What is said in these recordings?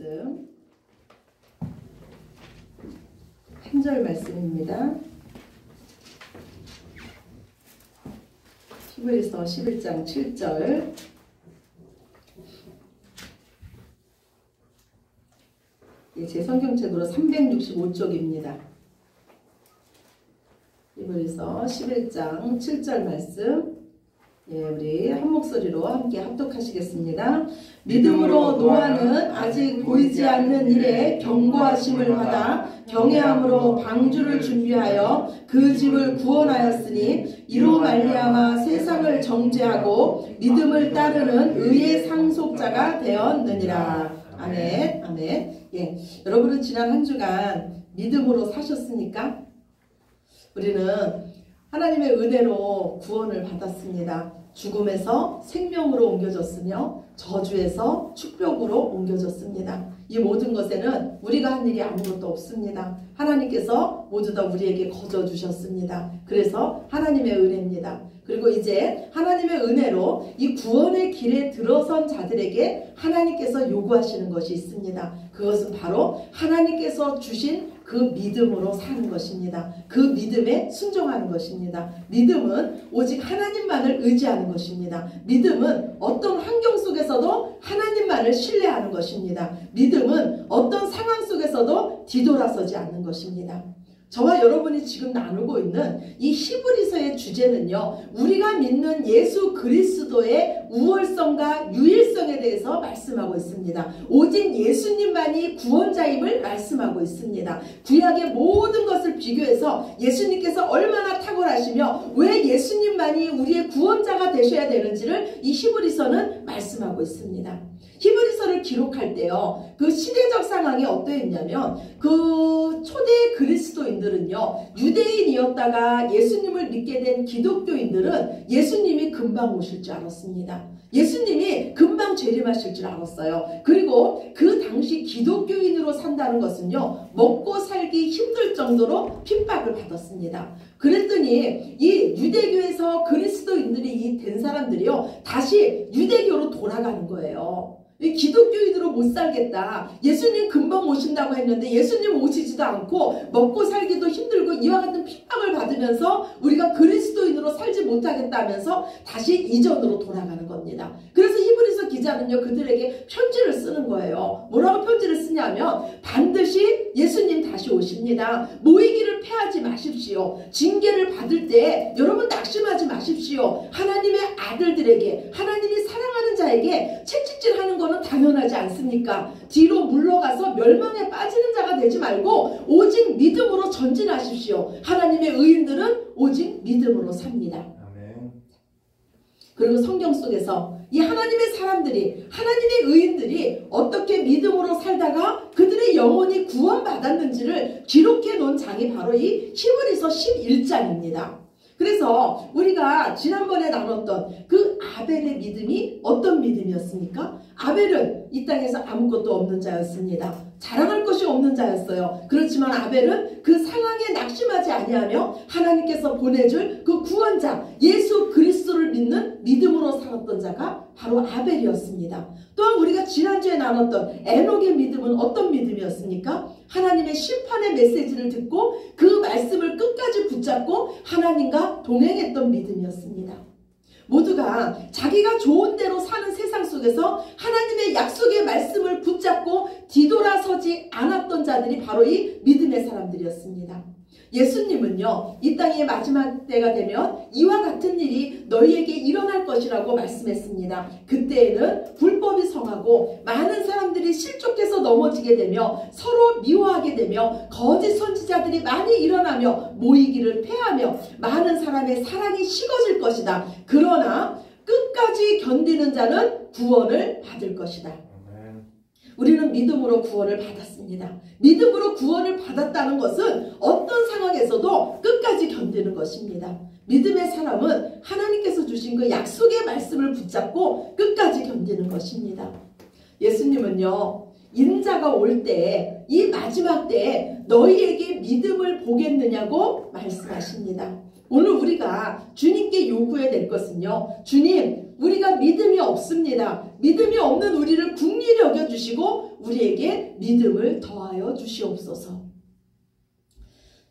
말씀 한 절 말씀입니다. 히브리서 11장 7절. 제 성경책으로 365쪽입니다. 히브리서 11장 7절 말씀, 우리 한 목소리로 함께 합독하시겠습니다. 믿음으로 노아는 아직 보이지 않는 일에 경고하심을 받아 경외함으로 방주를 준비하여 그 집을 구원하였으니 이로 말미암아 세상을 정죄하고 믿음을 따르는 의의 상속자가 되었느니라. 아멘. 아멘. 여러분은 지난 한 주간 믿음으로 사셨습니까? 우리는 하나님의 은혜로 구원을 받았습니다. 죽음에서 생명으로 옮겨졌으며 저주에서 축복으로 옮겨졌습니다. 이 모든 것에는 우리가 한 일이 아무것도 없습니다. 하나님께서 모두 다 우리에게 거저 주셨습니다. 그래서 하나님의 은혜입니다. 그리고 이제 하나님의 은혜로 이 구원의 길에 들어선 자들에게 하나님께서 요구하시는 것이 있습니다. 그것은 바로 하나님께서 주신 그 믿음으로 사는 것입니다. 그 믿음에 순종하는 것입니다. 믿음은 오직 하나님만을 의지하는 것입니다. 믿음은 어떤 환경 속에서도 하나님만을 신뢰하는 것입니다. 믿음은 어떤 상황 속에서도 뒤돌아서지 않는 것입니다. 저와 여러분이 지금 나누고 있는 이 히브리서의 주제는요, 우리가 믿는 예수 그리스도의 우월성과 유일성에 대해서 말씀하고 있습니다. 오직 예수님만이 구원자임을 말씀하고 있습니다. 구약의 모든 것을 비교해서 예수님께서 얼마나 탁월하시며 왜 예수님만이 우리의 구원자가 되셔야 되는지를 이 히브리서는 말씀하고 있습니다. 히브리서를 기록할 때요, 그 시대적 상황이 어떠했냐면, 그 초대 그리스도인들은요, 유대인이었다가 예수님을 믿게 된 기독교인들은 예수님이 금방 오실 줄 알았습니다. 예수님이 금방 재림하실 줄 알았어요. 그리고 그 당시 기독교인으로 산다는 것은요, 먹고 살기 힘들 정도로 핍박을 받았습니다. 그랬더니 이 유대교에서 그리스도인들이 된 사람들이요, 다시 유대교로 돌아가는 거예요. 기독교인으로 못 살겠다. 예수님 금방 오신다고 했는데 예수님 오시지도 않고 먹고 살기도 힘들고 이와 같은 핍박을 받으면서 우리가 그리스도인으로 살지 못하겠다면서 다시 이전으로 돌아가는 겁니다. 그래서 히브리서 기자는요, 그들에게 편지를 쓰는 거예요. 뭐라고 편지를 쓰냐면, 반드시 예수님 다시 오십니다. 모이기를 패하지 마십시오. 징계를 받을 때 여러분 낙심하지 마십시오. 하나님의 아들들에게, 하나님이 사랑하는 자에게 채찍질하는 거는 당연하지 않습니까? 뒤로 물러가서 멸망에 빠지는 자가 되지 말고 오직 믿음으로 전진하십시오. 하나님의 의인들은 오직 믿음으로 삽니다. 아멘. 그리고 성경 속에서 이 하나님의 사람들이, 하나님의 의인들이 어떻게 믿음으로 살다가 그들의 영혼이 구원받았는지를 기록해 놓은 장이 바로 이 히브리서 11장입니다. 그래서 우리가 지난번에 나눴던 그 아벨의 믿음이 어떤 믿음이었습니까? 아벨은 이 땅에서 아무것도 없는 자였습니다. 자랑할 것이 없는 자였어요. 그렇지만 아벨은 그 상황에 낙심하지 아니하며 하나님께서 보내줄 그 구원자 예수 그리스도를 믿는 믿음으로 살았던 자가 바로 아벨이었습니다. 또한 우리가 지난주에 나눴던 에녹의 믿음은 어떤 믿음이었습니까? 하나님의 심판의 메시지를 듣고 그 말씀을 끝까지 붙잡고 하나님과 동행했던 믿음이었습니다. 모두가 자기가 좋은 대로 사는 세상 속에서 하나님의 약속의 말씀을 붙잡고 뒤돌아서지 않았던 자들이 바로 이 믿음의 사람들이었습니다. 예수님은요, 이 땅의 마지막 때가 되면 이와 같은 일이 너희에게 일어날 것이라고 말씀했습니다. 그때에는 불법이 성하고 많은 사람들이 실족해서 넘어지게 되며 서로 미워하게 되며 거짓 선지자들이 많이 일어나며 모이기를 패하며 많은 사람의 사랑이 식어질 것이다. 그러나 끝까지 견디는 자는 구원을 받을 것이다. 우리는 믿음으로 구원을 받았습니다. 믿음으로 구원을 받았다는 것은 어떤 상황에서도 끝까지 견디는 것입니다. 믿음의 사람은 하나님께서 주신 그 약속의 말씀을 붙잡고 끝까지 견디는 것입니다. 예수님은요, 인자가 올 때, 이 마지막 때에 너희에게 믿음을 보겠느냐고 말씀하십니다. 오늘 우리가 주님께 요구해야 될 것은요, 주님, 우리가 믿음이 없습니다. 믿음이 없는 우리를 긍휼히 여겨주시고 우리에게 믿음을 더하여 주시옵소서.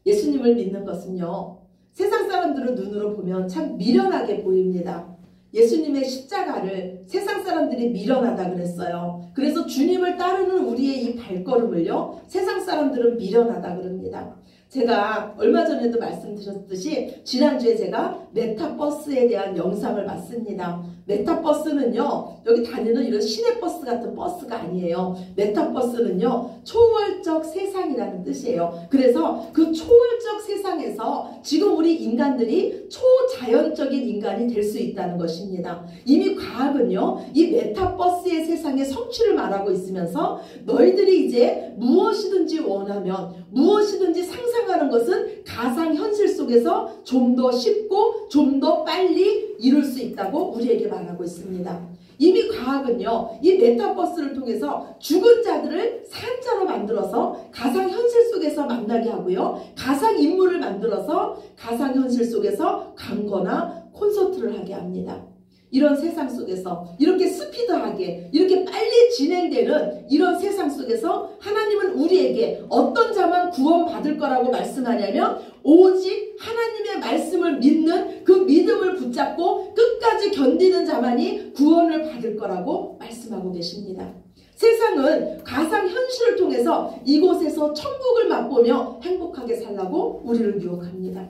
예수님을 믿는 것은요, 세상 사람들의 눈으로 보면 참 미련하게 보입니다. 예수님의 십자가를 세상 사람들이 미련하다 그랬어요. 그래서 주님을 따르는 우리의 이 발걸음을요, 세상 사람들은 미련하다 그럽니다. 제가 얼마 전에도 말씀드렸듯이 지난주에 제가 메타버스에 대한 영상을 봤습니다. 메타버스는요, 여기 다니는 이런 시내버스 같은 버스가 아니에요. 메타버스는요, 초월적 세상이라는 뜻이에요. 그래서 그 초월적 세상에서 지금 우리 인간들이 초자연적인 인간이 될 수 있다는 것입니다. 이미 과학은요, 이 메타버스의 세상의 성취를 말하고 있으면서 너희들이 이제 무엇이든지 원하면, 무엇이든지 상상하는 것은 가상현실 속에서 좀 더 쉽고 좀 더 빨리 이룰 수 있다고 우리에게 말하고 있습니다. 이미 과학은요, 이 메타버스를 통해서 죽은 자들을 산자로 만들어서 가상현실 속에서 만나게 하고요, 가상인물을 만들어서 가상현실 속에서 강거나 콘서트를 하게 합니다. 이런 세상 속에서 이렇게 스피드하게 이렇게 빨리 진행되는 이런 세상 속에서 하나님은 우리에게 어떤 자만 구원받을 거라고 말씀하냐면 오직 하나님의 말씀을 믿는 그 믿음을 붙잡고 끝까지 견디는 자만이 구원을 받을 거라고 말씀하고 계십니다. 세상은 가상현실을 통해서 이곳에서 천국을 맛보며 행복하게 살라고 우리를 유혹합니다.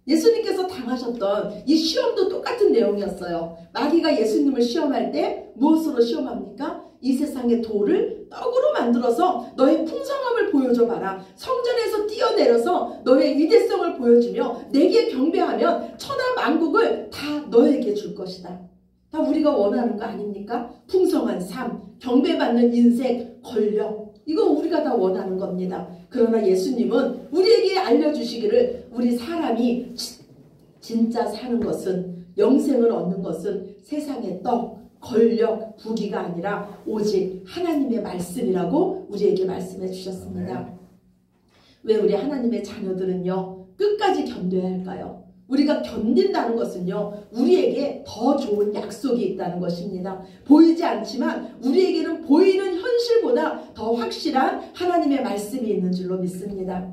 예수님께서 당하셨던 이 시험도 똑같은 내용이었어요. 마귀가 예수님을 시험할 때 무엇으로 시험합니까? 이 세상의 돌을 떡으로 만들어서 너의 풍성함을 보여줘 봐라. 성전에서 뛰어내려서 너의 위대성을 보여주며 내게 경배하면 천하 만국을 다 너에게 줄 것이다. 다 우리가 원하는 거 아닙니까? 풍성한 삶, 경배받는 인생, 권력, 이거 우리가 다 원하는 겁니다. 그러나 예수님은 우리에게 알려주시기를 우리 사람이 진짜 사는 것은, 영생을 얻는 것은 세상의 떡, 권력, 부귀가 아니라 오직 하나님의 말씀이라고 우리에게 말씀해 주셨습니다. 왜 우리 하나님의 자녀들은요, 끝까지 견뎌야 할까요? 우리가 견딘다는 것은요, 우리에게 더 좋은 약속이 있다는 것입니다. 보이지 않지만 우리에게는 보이는 현실보다 더 확실한 하나님의 말씀이 있는 줄로 믿습니다.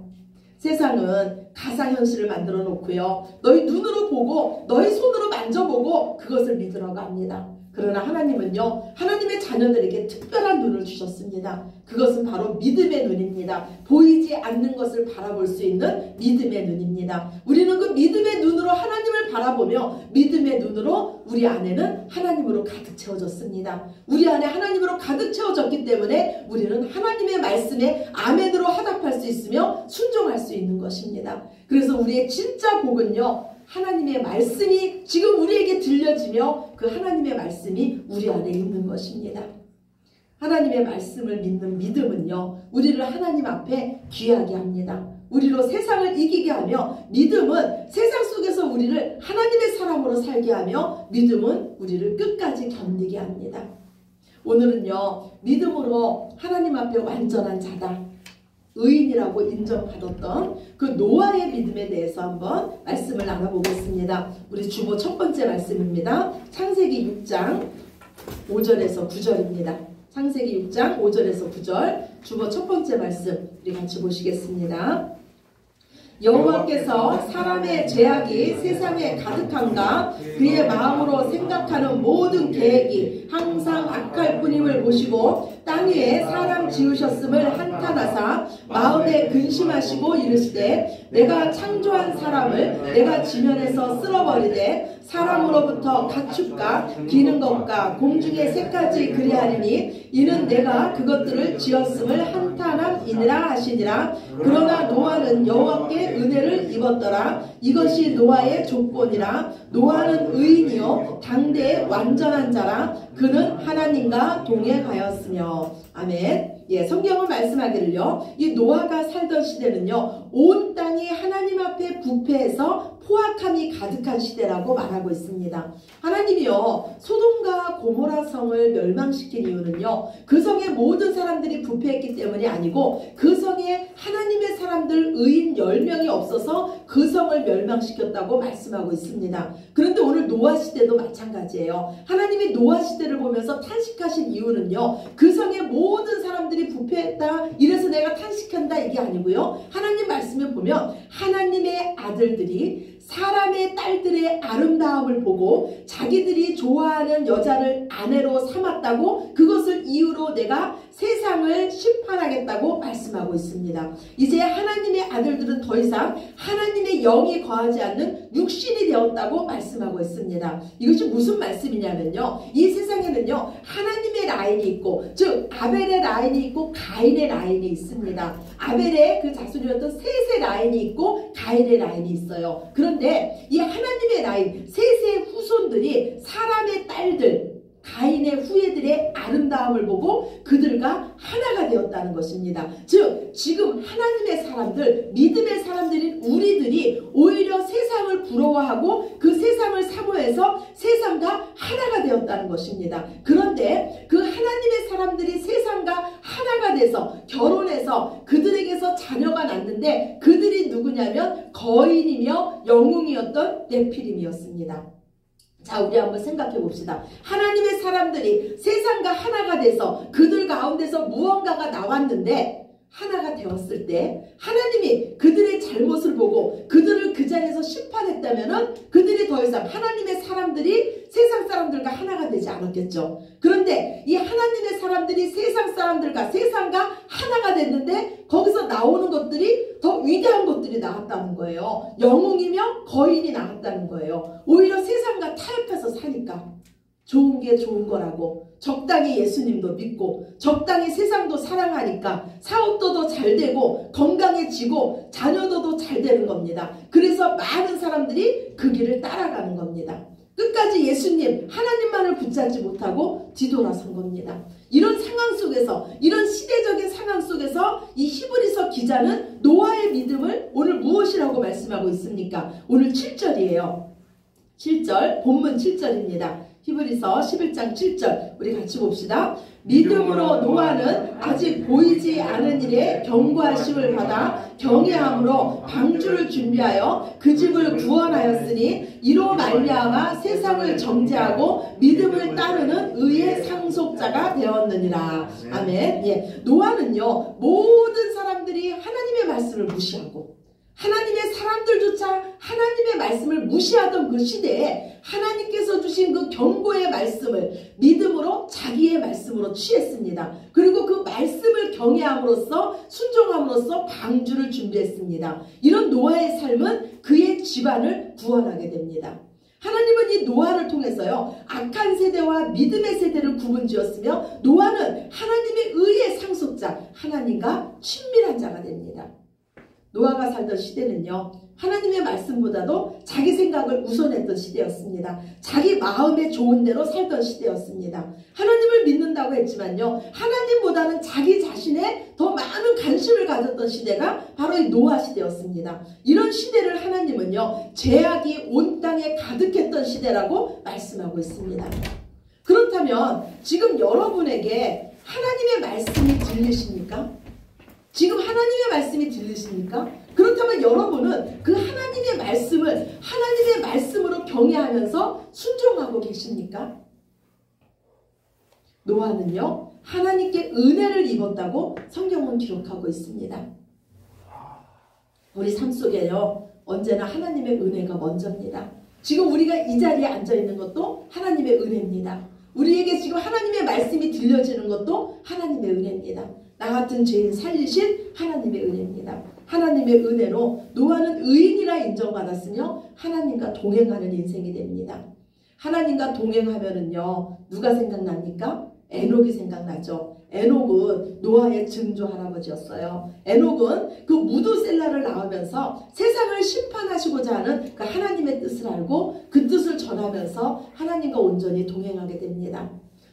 세상은 가상현실을 만들어 놓고요, 너희 눈으로 보고 너희 손으로 만져보고 그것을 믿으라고 합니다. 그러나 하나님은요, 하나님의 자녀들에게 특별한 눈을 주셨습니다. 그것은 바로 믿음의 눈입니다. 보이지 않는 것을 바라볼 수 있는 믿음의 눈입니다. 우리는 그 믿음의 눈으로 하나님을 바라보며 믿음의 눈으로 우리 안에는 하나님으로 가득 채워졌습니다. 우리 안에 하나님으로 가득 채워졌기 때문에 우리는 하나님의 말씀에 아멘으로 화답할 수 있으며 순종할 수 있는 것입니다. 그래서 우리의 진짜 복은요, 하나님의 말씀이 지금 우리에게 들려지며 그 하나님의 말씀이 우리 안에 있는 것입니다. 하나님의 말씀을 믿는 믿음은요, 우리를 하나님 앞에 귀하게 합니다. 우리로 세상을 이기게 하며, 믿음은 세상 속에서 우리를 하나님의 사람으로 살게 하며, 믿음은 우리를 끝까지 견디게 합니다. 오늘은요, 믿음으로 하나님 앞에 완전한 자다, 의인이라고 인정받았던 그 노아의 믿음에 대해서 한번 말씀을 나눠보겠습니다. 우리 주보 첫 번째 말씀입니다. 창세기 6장 5절에서 9절입니다. 창세기 6장 5절에서 9절 주보 첫 번째 말씀 우리 같이 보시겠습니다. 여호와께서 사람의 죄악이 세상에 가득한가 그의 마음으로 생각하는 모든 계획이 항상 악할 뿐임을 보시고 땅 위에 사람 지으셨음을 한탄하사 마음에 근심하시고 이르시되 내가 창조한 사람을 내가 지면에서 쓸어버리되 사람으로부터 가축과 기는 것과 공중의 새까지 그리하리니 이는 내가 그것들을 지었음을 한탄함이니라 하시니라. 그러나 노아는 여호와께 은혜를 입었더라. 이것이 노아의 조건이라. 노아는 의인이요 당대의 완전한 자라. 그는 하나님과 동행하였으며. 아멘. 예, 성경은 말씀하기를요, 이 노아가 살던 시대는요, 온 땅이 하나님 앞에 부패해서 포악함이 가득한 시대라고 말하고 있습니다. 하나님이요, 소돔과 고모라 성을 멸망시킨 이유는요, 그 성의 모든 사람들이 부패했기 때문이 아니고 그 성에 하나님의 사람들 의인 10명이 없어서 그 성을 멸망시켰다고 말씀하고 있습니다. 그런데 오늘 노아 시대도 마찬가지예요. 하나님이 노아 시대를 보면서 탄식하신 이유는요, 그 성의 모든 사람들이 부패했다, 이래서 내가 탄식한다, 이게 아니고요, 하나님 말씀을 보면 하나님의 아들들이 사람의 딸들의 아름다움을 보고 자기들이 좋아하는 여자를 아내로 삼았다고, 그것을 이유로 내가 세상을 심판하겠다고 말씀하고 있습니다. 이제 하나님의 아들들은 더 이상 하나님의 영이 거하지 않는 육신이 되었다고 말씀하고 있습니다. 이것이 무슨 말씀이냐면요, 이 세상에는요, 하나님의 라인이 있고, 즉 아벨의 라인이 있고 가인의 라인이 있습니다. 아벨의 그 자손이었던 셋의 라인이 있고 가인의 라인이 있어요. 그런데 이 하나님의 라인, 셋의 후손들이 사람의 딸들, 가인의 후예들의 아름다움을 보고 그들과 하나가 되었다는 것입니다. 즉 지금 하나님의 사람들, 믿음의 사람들인 우리들이 오히려 세상을 부러워하고 그 세상을 사모해서 세상과 하나가 되었다는 것입니다. 그런데 그 하나님의 사람들이 세상과 하나가 돼서 결혼해서 그들에게서 자녀가 낳는데, 그들이 누구냐면 거인이며 영웅이었던 네피림이었습니다. 자, 우리 한번 생각해 봅시다. 하나님의 사람들이 세상과 하나가 돼서 그들 가운데서 무언가가 나왔는데, 하나가 되었을 때 하나님이 그들의 잘못을 보고 그들을 그 자리에서 심판했다면 그들이 더 이상 하나님의 사람들이 세상 사람들과 하나가 되지 않았겠죠. 그런데 이 하나님의 사람들이 세상 사람들과 세상과 하나가 됐는데 거기서 나오는 것들이 더 위대한 것들이 나왔다는 거예요. 영웅이며 거인이 나왔다는 거예요. 오히려 세상과 타협해서 사니까 좋은 게 좋은 거라고, 적당히 예수님도 믿고 적당히 세상도 사랑하니까 사업도 더 잘 되고 건강해지고 자녀도 더 잘 되는 겁니다. 그래서 많은 사람들이 그 길을 따라가는 겁니다. 끝까지 예수님 하나님만을 붙잡지 못하고 뒤돌아선 겁니다. 이런 상황 속에서, 이런 시대적인 상황 속에서 이 히브리서 기자는 노아의 믿음을 오늘 무엇이라고 말씀하고 있습니까? 오늘 7절이에요. 7절, 본문 7절입니다. 히브리서 11장 7절 우리 같이 봅시다. 믿음으로 노아는 아직 보이지 않은 일에 경고하심을 받아 경외함으로 방주를 준비하여 그 집을 구원하였으니 이로 말미암아 세상을 정죄하고 믿음을 따르는 의의 상속자가 되었느니라. 아멘. 예, 노아는요, 모든 사람들이 하나님의 말씀을 무시하고 하나님의 사람들조차 하나님의 말씀을 무시하던 그 시대에 하나님께서 주신 그 경고의 말씀을 믿음으로 자기의 말씀으로 취했습니다. 그리고 그 말씀을 경외함으로써 순종함으로써 방주를 준비했습니다. 이런 노아의 삶은 그의 집안을 구원하게 됩니다. 하나님은 이 노아를 통해서요, 악한 세대와 믿음의 세대를 구분지었으며 노아는 하나님의 의의 상속자, 하나님과 친밀한 자가 됩니다. 노아가 살던 시대는요, 하나님의 말씀보다도 자기 생각을 우선했던 시대였습니다. 자기 마음에 좋은 대로 살던 시대였습니다. 하나님을 믿는다고 했지만요, 하나님보다는 자기 자신에 더 많은 관심을 가졌던 시대가 바로 이 노아 시대였습니다. 이런 시대를 하나님은요, 죄악이 온 땅에 가득했던 시대라고 말씀하고 있습니다. 그렇다면 지금 여러분에게 하나님의 말씀이 들리십니까? 지금 하나님의 말씀이 들리십니까? 그렇다면 여러분은 그 하나님의 말씀을 하나님의 말씀으로 경외하면서 순종하고 계십니까? 노아는요, 하나님께 은혜를 입었다고 성경은 기록하고 있습니다. 우리 삶 속에요, 언제나 하나님의 은혜가 먼저입니다. 지금 우리가 이 자리에 앉아 있는 것도 하나님의 은혜입니다. 우리에게 지금 하나님의 말씀이 들려지는 것도 하나님의 은혜입니다. 나 같은 죄인 살리신 하나님의 은혜입니다. 하나님의 은혜로 노아는 의인이라 인정받았으며 하나님과 동행하는 인생이 됩니다. 하나님과 동행하면은요, 누가 생각납니까? 에녹이 생각나죠. 에녹은 노아의 증조 할아버지였어요. 에녹은 그 무두셀라를 낳으면서 세상을 심판하시고자 하는 그 하나님의 뜻을 알고 그 뜻을 전하면서 하나님과 온전히 동행하게 됩니다.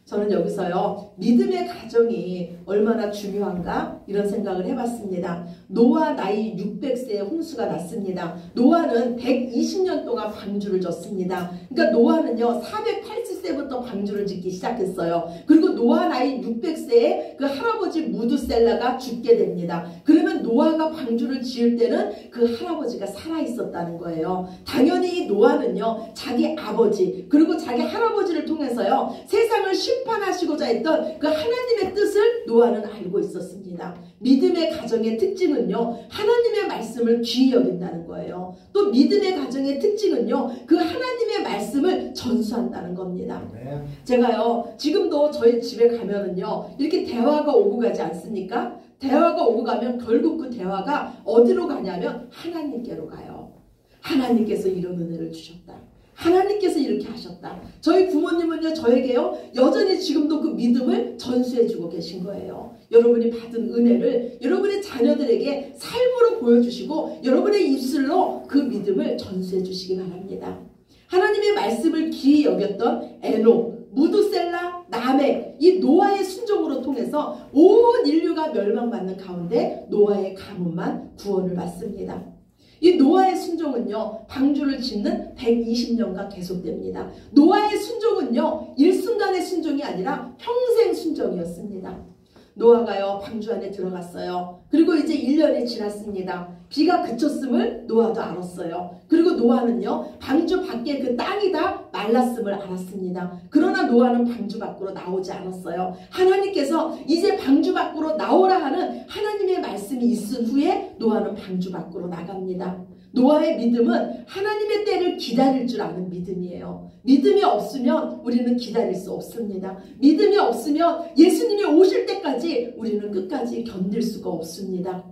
저는 여기서요, 믿음의 가정이 얼마나 중요한가 이런 생각을 해봤습니다. 노아 나이 600세에 홍수가 났습니다. 노아는 120년 동안 방주를 졌습니다. 그러니까 노아는요 480세부터 방주를 짓기 시작했어요. 그리고 노아 나이 600세에 그 할아버지 무드셀라가 죽게 됩니다. 그러면 노아가 방주를 지을 때는 그 할아버지가 살아있었다는 거예요. 당연히 이 노아는요 자기 아버지 그리고 자기 할아버지를 통해서요 세상을 심판하시고자 했던 그 하나님의 뜻을 노아는 알고 있었습니다. 믿음의 가정의 특징은요 하나님의 말씀을 귀히 여긴다는 거예요. 또 믿음의 가정의 특징은요 그 하나님의 말씀을 전수한다는 겁니다. 제가요 지금도 저희 집에 가면은요 이렇게 대화가 오고 가지 않습니까? 대화가 오고 가면 결국 그 대화가 어디로 가냐면 하나님께로 가요. 하나님께서 이런 은혜를 주셨다. 하나님께서 이렇게 하셨다. 저희 부모님은요 저에게요 여전히 지금도 그 믿음을 전수해주고 계신 거예요. 여러분이 받은 은혜를 여러분의 자녀들에게 삶으로 보여주시고 여러분의 입술로 그 믿음을 전수해 주시기 바랍니다. 하나님의 말씀을 귀히 여겼던 에녹, 무드셀라, 라멕, 이 노아의 순종으로 통해서 온 인류가 멸망받는 가운데 노아의 가문만 구원을 받습니다. 이 노아의 순종은요 방주를 짓는 120년간 계속됩니다. 노아의 순종은요 일순간의 순종이 아니라 평생 순종이었습니다. 노아가요 방주 안에 들어갔어요. 그리고 이제 1년이 지났습니다. 비가 그쳤음을 노아도 알았어요. 그리고 노아는요 방주 밖에 그 땅이 다 말랐음을 알았습니다. 그러나 노아는 방주 밖으로 나오지 않았어요. 하나님께서 이제 방주 밖으로 나오라 하는 하나님의 말씀이 있은 후에 노아는 방주 밖으로 나갑니다. 노아의 믿음은 하나님의 때를 기다릴 줄 아는 믿음이에요. 믿음이 없으면 우리는 기다릴 수 없습니다. 믿음이 없으면 예수님이 오실 때까지 우리는 끝까지 견딜 수가 없습니다.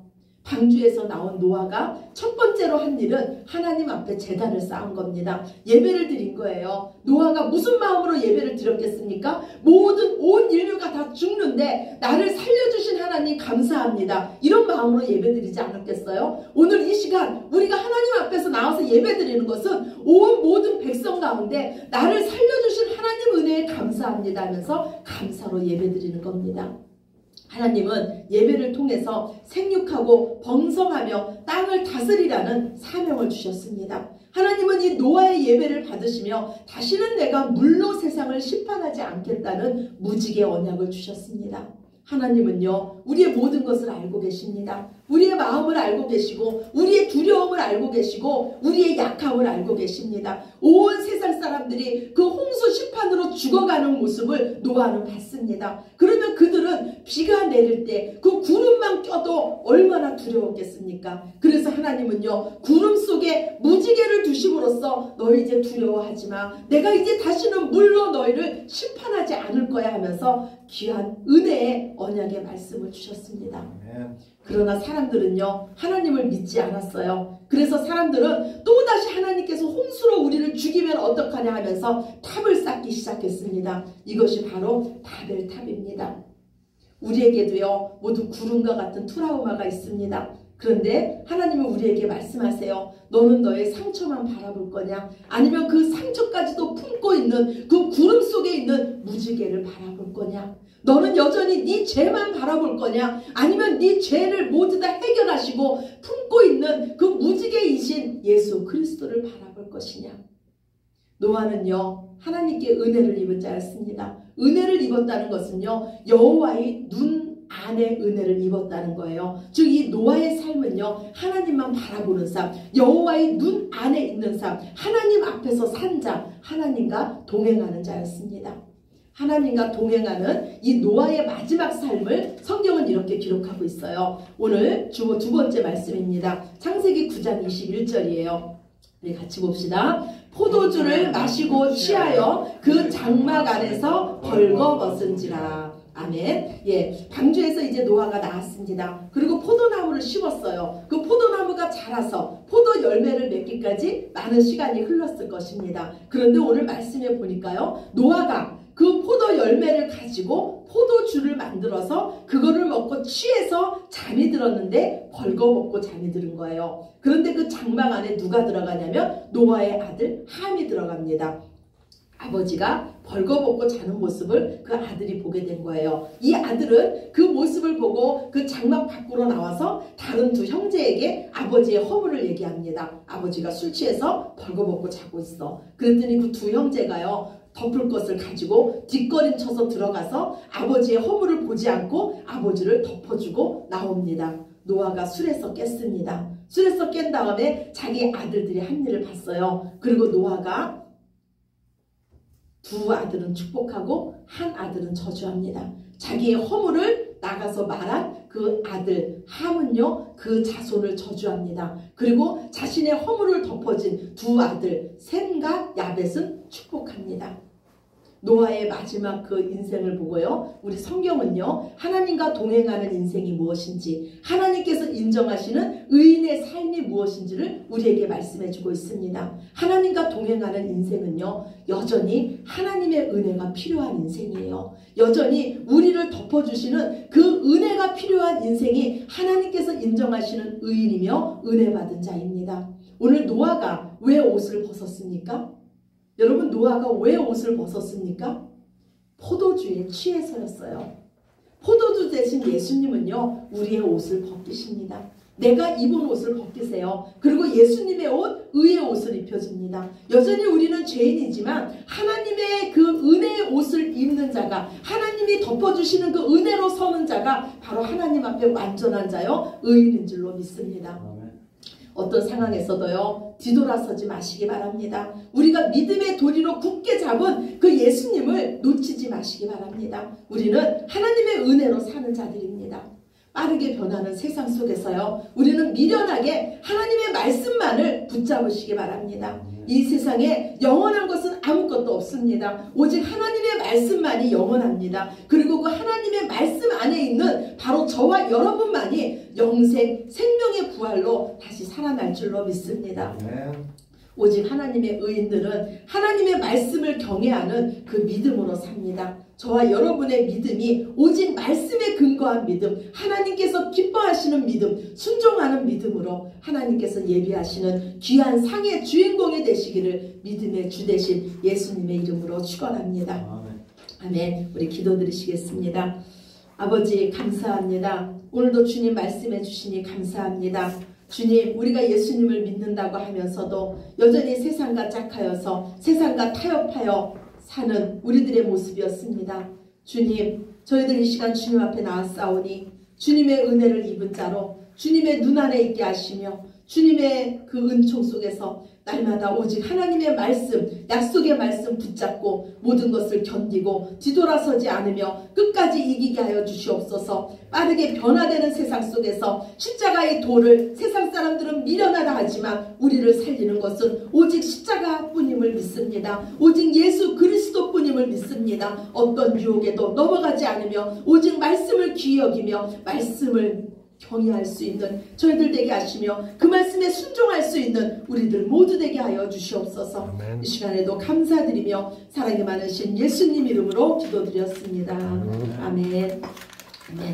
방주에서 나온 노아가 첫 번째로 한 일은 하나님 앞에 제단을 쌓은 겁니다. 예배를 드린 거예요. 노아가 무슨 마음으로 예배를 드렸겠습니까? 모든 온 인류가 다 죽는데 나를 살려주신 하나님 감사합니다. 이런 마음으로 예배 드리지 않았겠어요? 오늘 이 시간 우리가 하나님 앞에서 나와서 예배 드리는 것은 온 모든 백성 가운데 나를 살려주신 하나님 은혜에 감사합니다 하면서 감사로 예배 드리는 겁니다. 하나님은 예배를 통해서 생육하고 번성하며 땅을 다스리라는 사명을 주셨습니다. 하나님은 이 노아의 예배를 받으시며 다시는 내가 물로 세상을 심판하지 않겠다는 무지개 언약을 주셨습니다. 하나님은요 우리의 모든 것을 알고 계십니다. 우리의 마음을 알고 계시고 우리의 두려움을 알고 계시고 우리의 약함을 알고 계십니다. 온 세상 사람들이 그 홍수 심판으로 죽어가는 모습을 노아는 봤습니다. 그러면 그들은 비가 내릴 때 그 구름만 껴도 얼마나 두려웠겠습니까? 그래서 하나님은요 구름 속에 무지개를 두심으로써 너희 이제 두려워하지 마. 내가 이제 다시는 물로 너희를 심판하지 않을 거야 하면서 귀한 은혜의 언약의 말씀을 주셨습니다. 그러나 사람들은요 하나님을 믿지 않았어요. 그래서 사람들은 또다시 하나님께서 홍수로 우리를 죽이면 어떡하냐 하면서 탑을 쌓기 시작했습니다. 이것이 바로 바벨탑입니다. 우리에게도요 모두 구름과 같은 트라우마가 있습니다. 그런데 하나님은 우리에게 말씀하세요. 너는 너의 상처만 바라볼 거냐? 아니면 그 상처까지도 품고 있는 그 구름 속에 있는 무지개를 바라볼 거냐? 너는 여전히 네 죄만 바라볼 거냐? 아니면 네 죄를 모두 다 해결하시고 품고 있는 그 무지개이신 예수 그리스도를 바라볼 것이냐? 노아는요 하나님께 은혜를 입은 자였습니다. 은혜를 입었다는 것은요 여호와의 눈 안에 은혜를 입었다는 거예요. 즉 이 노아의 삶은요 하나님만 바라보는 삶, 여호와의 눈 안에 있는 삶, 하나님 앞에서 산 자, 하나님과 동행하는 자였습니다. 하나님과 동행하는 이 노아의 마지막 삶을 성경은 이렇게 기록하고 있어요. 오늘 두 번째 말씀입니다. 창세기 9장 21절이에요. 우리 같이 봅시다. 포도주를 마시고 취하여 그 장막 안에서 벌거벗은지라. 아멘. 예, 방주에서 이제 노아가 나왔습니다. 그리고 포도나무를 심었어요. 그 포도나무가 자라서 포도 열매를 맺기까지 많은 시간이 흘렀을 것입니다. 그런데 오늘 말씀에 보니까요, 노아가 그 포도 열매를 가지고 포도주를 만들어서 그거를 먹고 취해서 잠이 들었는데 벌거벗고 잠이 들은 거예요. 그런데 그 장막 안에 누가 들어가냐면 노아의 아들 함이 들어갑니다. 아버지가 벌거벗고 자는 모습을 그 아들이 보게 된 거예요. 이 아들은 그 모습을 보고 그 장막 밖으로 나와서 다른 두 형제에게 아버지의 허물을 얘기합니다. 아버지가 술 취해서 벌거벗고 자고 있어. 그랬더니 그 두 형제가요, 덮을 것을 가지고 뒷걸음쳐서 들어가서 아버지의 허물을 보지 않고 아버지를 덮어주고 나옵니다. 노아가 술에서 깼습니다. 술에서 깬 다음에 자기 아들들이 한 일을 봤어요. 그리고 노아가 두 아들은 축복하고 한 아들은 저주합니다. 자기의 허물을 나가서 말한 그 아들 함은요, 그 자손을 저주합니다. 그리고 자신의 허물을 덮어진 두 아들 셈과 야벳은 축복합니다. 노아의 마지막 그 인생을 보고요, 우리 성경은요, 하나님과 동행하는 인생이 무엇인지, 하나님께서 인정하시는 의인의 삶이 무엇인지를 우리에게 말씀해 주고 있습니다. 하나님과 동행하는 인생은요, 여전히 하나님의 은혜가 필요한 인생이에요. 여전히 우리를 덮어주시는 그 은혜가 필요한 인생이 하나님께서 인정하시는 의인이며 은혜 받은 자입니다. 오늘 노아가 왜 옷을 벗었습니까? 여러분, 노아가 왜 옷을 벗었습니까? 포도주에 취해서였어요. 포도주 대신 예수님은요, 우리의 옷을 벗기십니다. 내가 입은 옷을 벗기세요. 그리고 예수님의 옷, 의의 옷을 입혀줍니다. 여전히 우리는 죄인이지만 하나님의 그 은혜의 옷을 입는 자가, 하나님이 덮어주시는 그 은혜로 서는 자가 바로 하나님 앞에 완전한 자요, 의인인 줄로 믿습니다. 어떤 상황에서도요, 뒤돌아서지 마시기 바랍니다. 우리가 믿음의 도리로 굳게 잡은 그 예수님을 놓치지 마시기 바랍니다. 우리는 하나님의 은혜로 사는 자들입니다. 빠르게 변하는 세상 속에서요, 우리는 미련하게 하나님의 말씀만을 붙잡으시기 바랍니다. 이 세상에 영원한 것은 아무것도 없습니다. 오직 하나님의 말씀만이 영원합니다. 그리고 그 하나님의 말씀 안에 있는 바로 저와 여러분만이 영생, 생명의 부활로 다시 살아날 줄로 믿습니다. 오직 하나님의 의인들은 하나님의 말씀을 경외하는 그 믿음으로 삽니다. 저와 여러분의 믿음이 오직 말씀에 근거한 믿음, 하나님께서 기뻐하시는 믿음, 순종하는 믿음으로 하나님께서 예비하시는 귀한 상의 주인공이 되시기를 믿음의 주 되신 예수님의 이름으로 축원합니다. 아멘. 우리 기도드리시겠습니다. 아버지, 감사합니다. 오늘도 주님 말씀해 주시니 감사합니다. 주님, 우리가 예수님을 믿는다고 하면서도 여전히 세상과 짝하여서 세상과 타협하여 사는 우리들의 모습이었습니다. 주님, 저희들 이 시간 주님 앞에 나왔사오니 주님의 은혜를 입은 자로 주님의 눈 안에 있게 하시며 주님의 그 은총 속에서 날마다 오직 하나님의 말씀, 약속의 말씀 붙잡고 모든 것을 견디고 뒤돌아서지 않으며 끝까지 이기게 하여 주시옵소서. 빠르게 변화되는 세상 속에서 십자가의 도를 세상 사람들은 미련하다 하지만 우리를 살리는 것은 오직 십자가뿐임을 믿습니다. 오직 예수 그리스도뿐임을 믿습니다. 어떤 유혹에도 넘어가지 않으며 오직 말씀을 귀히 여기며 말씀을 경외할 수 있는 저희들 되게 하시며 그 말씀에 순종할 수 있는 우리들 모두 되게 하여 주시옵소서. 아멘. 이 시간에도 감사드리며 사랑이 많으신 예수님 이름으로 기도드렸습니다. 아멘. 아멘.